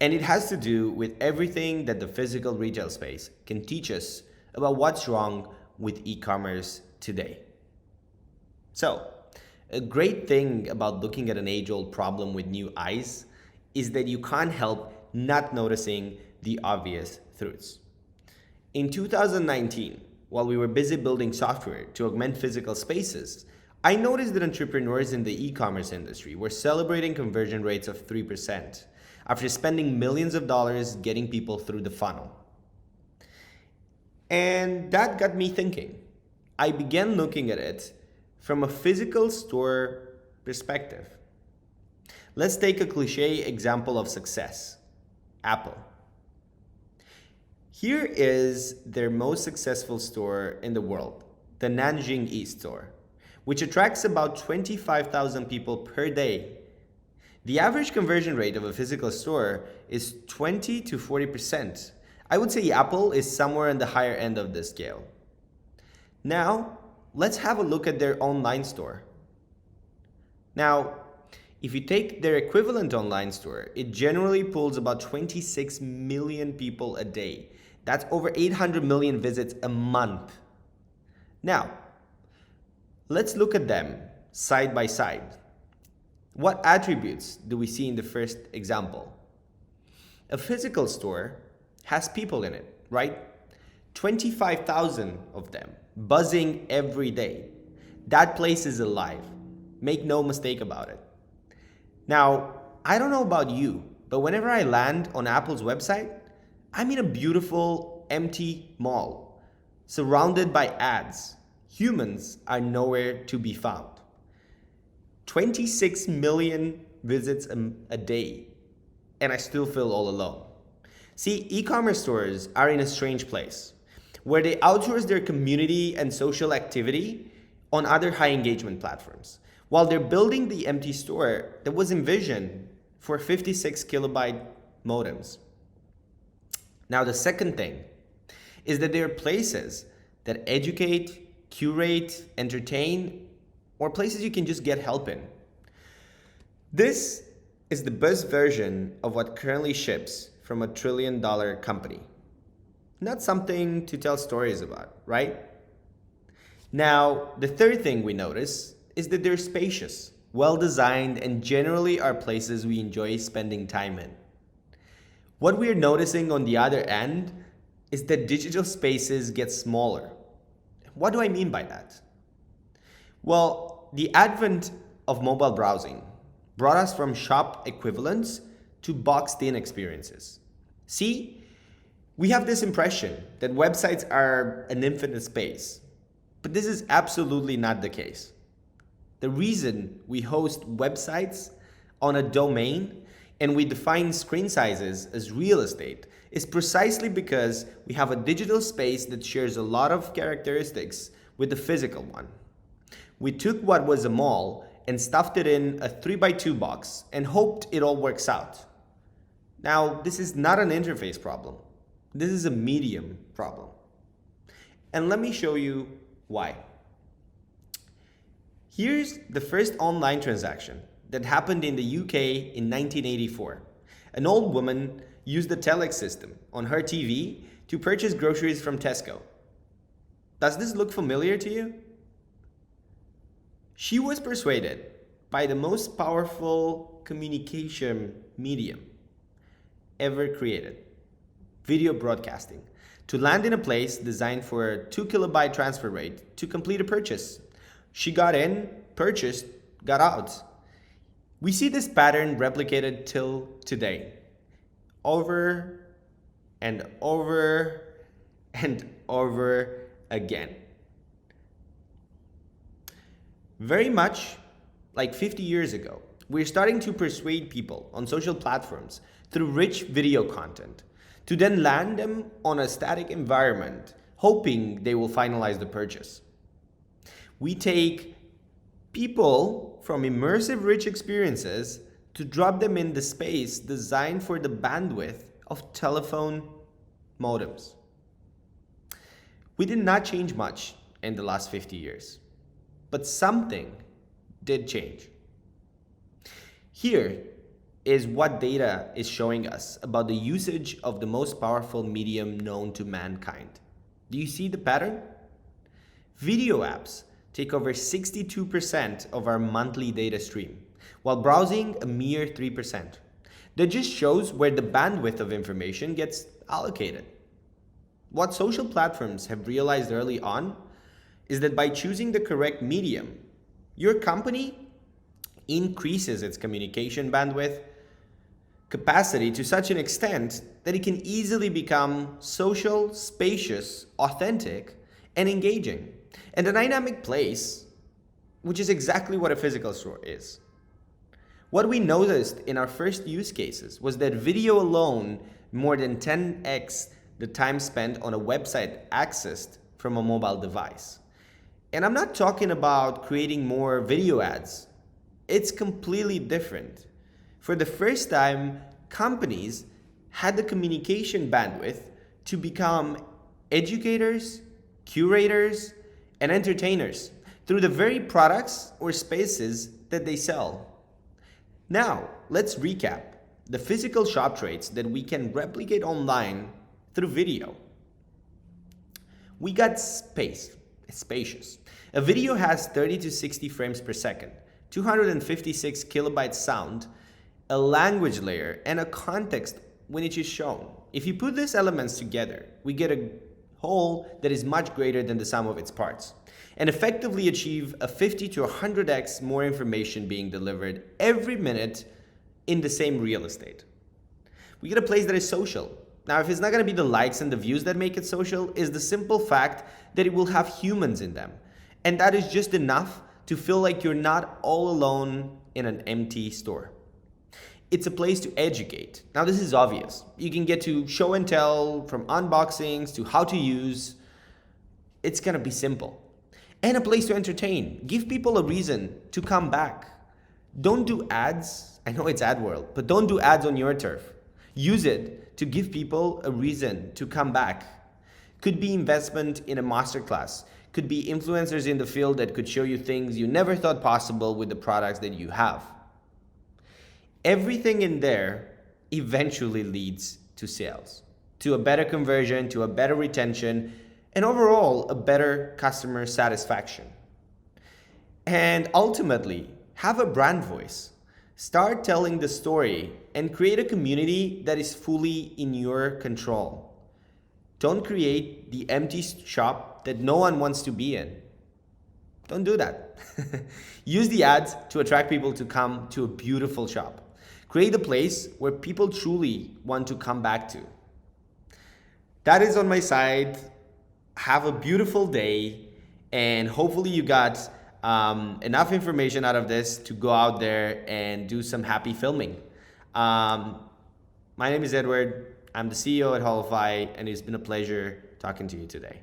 And it has to do with everything that the physical retail space can teach us about what's wrong with e-commerce today. So, a great thing about looking at an age-old problem with new eyes is that you can't help not noticing the obvious truths. In 2019, while we were busy building software to augment physical spaces, I noticed that entrepreneurs in the e-commerce industry were celebrating conversion rates of 3% after spending millions of dollars getting people through the funnel. And that got me thinking. I began looking at it from a physical store perspective. Let's take a cliche example of success, Apple. Here is their most successful store in the world, the Nanjing East store, which attracts about 25,000 people per day. The average conversion rate of a physical store is 20 to 40%. I would say Apple is somewhere on the higher end of the scale. Now, let's have a look at their online store. Now, if you take their equivalent online store, it generally pulls about 26 million people a day. That's over 800 million visits a month. Now, let's look at them side by side. What attributes do we see in the first example? A physical store has people in it, right? 25,000 of them, buzzing every day. That place is alive. Make no mistake about it. Now, I don't know about you, but whenever I land on Apple's website, I'm in a beautiful, empty mall, surrounded by ads. Humans are nowhere to be found. 26 million visits a day, and I still feel all alone. See, e-commerce stores are in a strange place, where they outsource their community and social activity on other high engagement platforms, while they're building the empty store that was envisioned for 56 kilobyte modems. Now, the second thing is that there are places that educate, curate, entertain, or places you can just get help in. This is the best version of what currently ships from $1 trillion company. Not something to tell stories about, right? Now, the third thing we notice is that they're spacious, well-designed, and generally are places we enjoy spending time in. What we're noticing on the other end is that digital spaces get smaller. What do I mean by that? Well, the advent of mobile browsing brought us from shop equivalents to boxed-in experiences. See, we have this impression that websites are an infinite space, but this is absolutely not the case. The reason we host websites on a domain and we define screen sizes as real estate is precisely because we have a digital space that shares a lot of characteristics with the physical one. We took what was a mall and stuffed it in a 3x2 box and hoped it all works out. Now, this is not an interface problem. This is a medium problem. And let me show you why. Here's the first online transaction that happened in the UK in 1984. An old woman used the telex system on her TV to purchase groceries from Tesco. Does this look familiar to you? She was persuaded by the most powerful communication medium ever created, video broadcasting, to land in a place designed for a 2 kilobyte transfer rate to complete a purchase. She got in, purchased, got out. We see this pattern replicated till today, over and over and over again. Very much like 50 years ago, we're starting to persuade people on social platforms through rich video content to then land them on a static environment, hoping they will finalize the purchase. We take people from immersive rich experiences to drop them in the space designed for the bandwidth of telephone modems. We did not change much in the last 50 years, but something did change. Here is what data is showing us about the usage of the most powerful medium known to mankind. Do you see the pattern? Video apps take over 62% of our monthly data stream, while browsing a mere 3%. That just shows where the bandwidth of information gets allocated. What social platforms have realized early on is that by choosing the correct medium, your company increases its communication bandwidth capacity to such an extent that it can easily become social, spacious, authentic, and engaging, and a dynamic place, which is exactly what a physical store is. What we noticed in our first use cases was that video alone more than 10x the time spent on a website accessed from a mobile device. And I'm not talking about creating more video ads. It's completely different. For the first time, companies had the communication bandwidth to become educators, curators, and entertainers through the very products or spaces that they sell. Now, let's recap the physical shop traits that we can replicate online through video. We got spacious. A video has 30 to 60 frames per second, 256 kilobytes sound, a language layer, and a context when it is shown. If you put these elements together, we get a whole that is much greater than the sum of its parts, and effectively achieve a 50 to 100x more information being delivered every minute in the same real estate. We get a place that is social. Now, if it's not going to be the likes and the views that make it social, is the simple fact that it will have humans in them. And that is just enough to feel like you're not all alone in an empty store. It's a place to educate. Now, this is obvious. You can get to show and tell, from unboxings to how to use. It's going to be simple. And a place to entertain. Give people a reason to come back. Don't do ads. I know it's ad world, but don't do ads on your turf. Use it to give people a reason to come back. Could be investment in a masterclass. Could be influencers in the field that could show you things you never thought possible with the products that you have. Everything in there eventually leads to sales, to a better conversion, to a better retention, and overall a better customer satisfaction. And ultimately, have a brand voice. Start telling the story and create a community that is fully in your control. Don't create the empty shop that no one wants to be in. Don't do that. Use the ads to attract people to come to a beautiful shop. Create a place where people truly want to come back to. That is on my side. Have a beautiful day, and hopefully you got enough information out of this to go out there and do some happy filming. My name is Edward. I'm the CEO at Holify, and it's been a pleasure talking to you today.